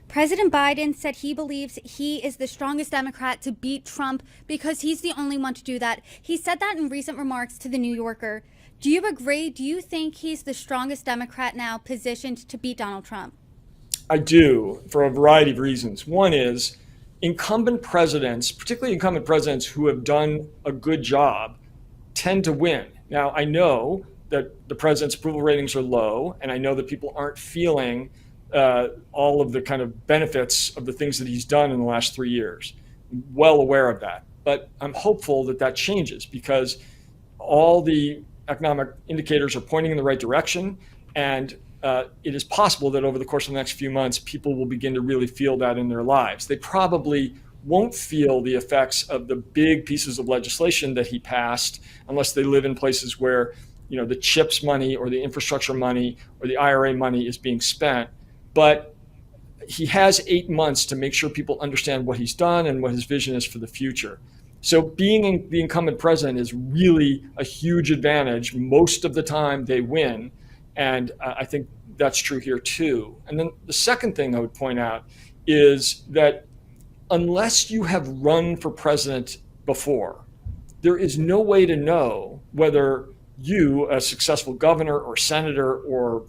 President Biden said he believes he is the strongest Democrat to beat Trump because he's the only one to do that. He said that in recent remarks to The New Yorker. Do you agree? Do you think he's the strongest Democrat now positioned to beat Donald Trump? I do, for a variety of reasons. One is incumbent presidents, particularly incumbent presidents who have done a good job, tend to win. Now, I know that the president's approval ratings are low, and I know that people aren't feeling all of the kind of benefits of the things that he's done in the last 3 years. I'm well aware of that. But I'm hopeful that that changes because all the economic indicators are pointing in the right direction. And it is possible that over the course of the next few months, people will begin to really feel that in their lives. They probably won't feel the effects of the big pieces of legislation that he passed unless they live in places where, the CHIPS money or the infrastructure money or the IRA money is being spent. But he has 8 months to make sure people understand what he's done and what his vision is for the future. So being the incumbent president is really a huge advantage. Most of the time they win. And I think that's true here too. And then the second thing I would point out is that unless you have run for president before, there is no way to know whether you, a successful governor or senator or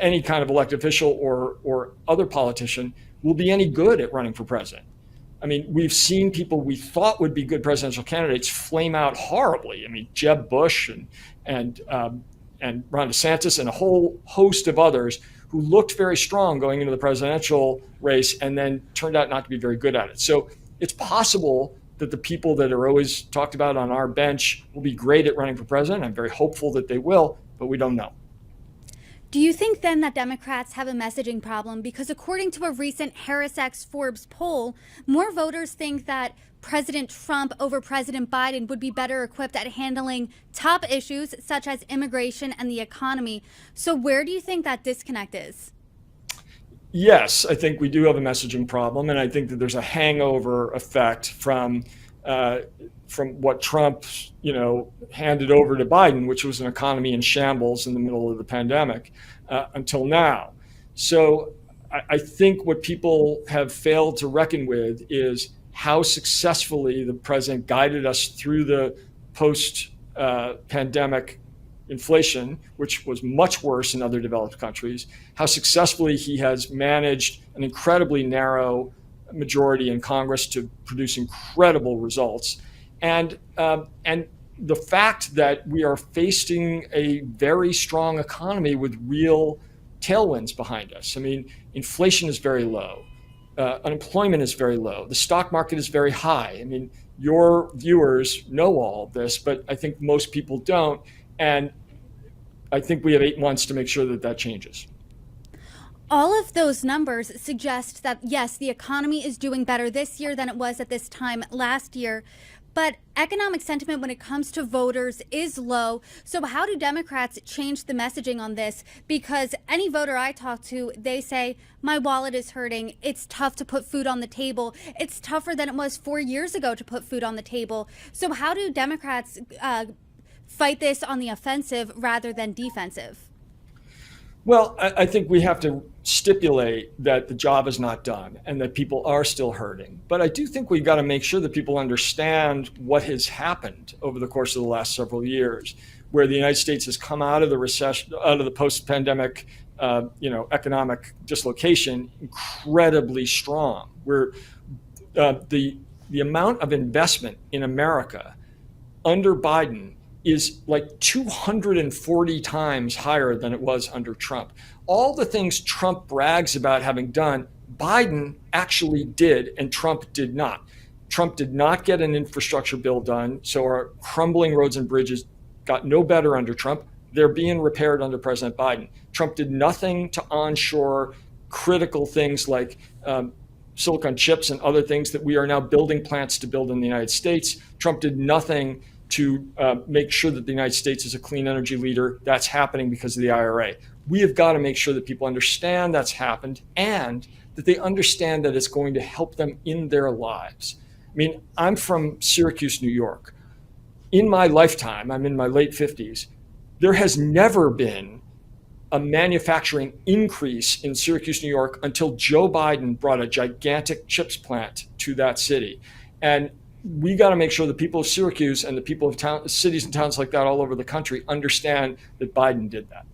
any kind of elected official or other politician, will be any good at running for president. I mean, we've seen people we thought would be good presidential candidates flame out horribly. I mean, Jeb Bush and Ron DeSantis and a whole host of others who looked very strong going into the presidential race and then turned out not to be very good at it. So it's possible that the people that are always talked about on our bench will be great at running for president. I'm very hopeful that they will, but we don't know. Do you think then that Democrats have a messaging problem? Because according to a recent HarrisX Forbes poll, more voters think that President Trump over President Biden would be better equipped at handling top issues such as immigration and the economy. So where do you think that disconnect is? Yes, I think we do have a messaging problem, and I think that there's a hangover effect from what Trump, handed over to Biden, which was an economy in shambles in the middle of the pandemic, until now. So I think what people have failed to reckon with is how successfully the president guided us through the post-pandemic inflation, which was much worse in other developed countries, how successfully he has managed an incredibly narrow majority in Congress to produce incredible results. And the fact that we are facing a very strong economy with real tailwinds behind us. I mean, inflation is very low. Unemployment is very low. The stock market is very high. I mean, your viewers know all of this, but I think most people don't. And I think we have 8 months to make sure that that changes. All of those numbers suggest that, yes, the economy is doing better this year than it was at this time last year. But economic sentiment when it comes to voters is low. So how do Democrats change the messaging on this? Because any voter I talk to, they say, my wallet is hurting. It's tough to put food on the table. It's tougher than it was 4 years ago to put food on the table. So how do Democrats fight this on the offensive rather than defensive? Well, I think we have to stipulate that the job is not done and that people are still hurting. But I do think we've got to make sure that people understand what has happened over the course of the last several years, where the United States has come out of the recession, out of the post-pandemic, economic dislocation, incredibly strong. Where the amount of investment in America under Biden is like 240 times higher than it was under Trump. All the things Trump brags about having done, Biden actually did, and Trump did not. Trump did not get an infrastructure bill done, so our crumbling roads and bridges got no better under Trump. They're being repaired under President Biden. Trump did nothing to onshore critical things like silicon chips and other things that we are now building plants to build in the United States. Trump did nothing to make sure that the United States is a clean energy leader. That's happening because of the IRA. We have got to make sure that people understand that's happened and that they understand that it's going to help them in their lives. I mean, I'm from Syracuse, New York. In my lifetime, I'm in my late 50s, there has never been a manufacturing increase in Syracuse, New York, until Joe Biden brought a gigantic chips plant to that city. And we got to make sure the people of Syracuse and the people of cities and towns like that all over the country understand that Biden did that.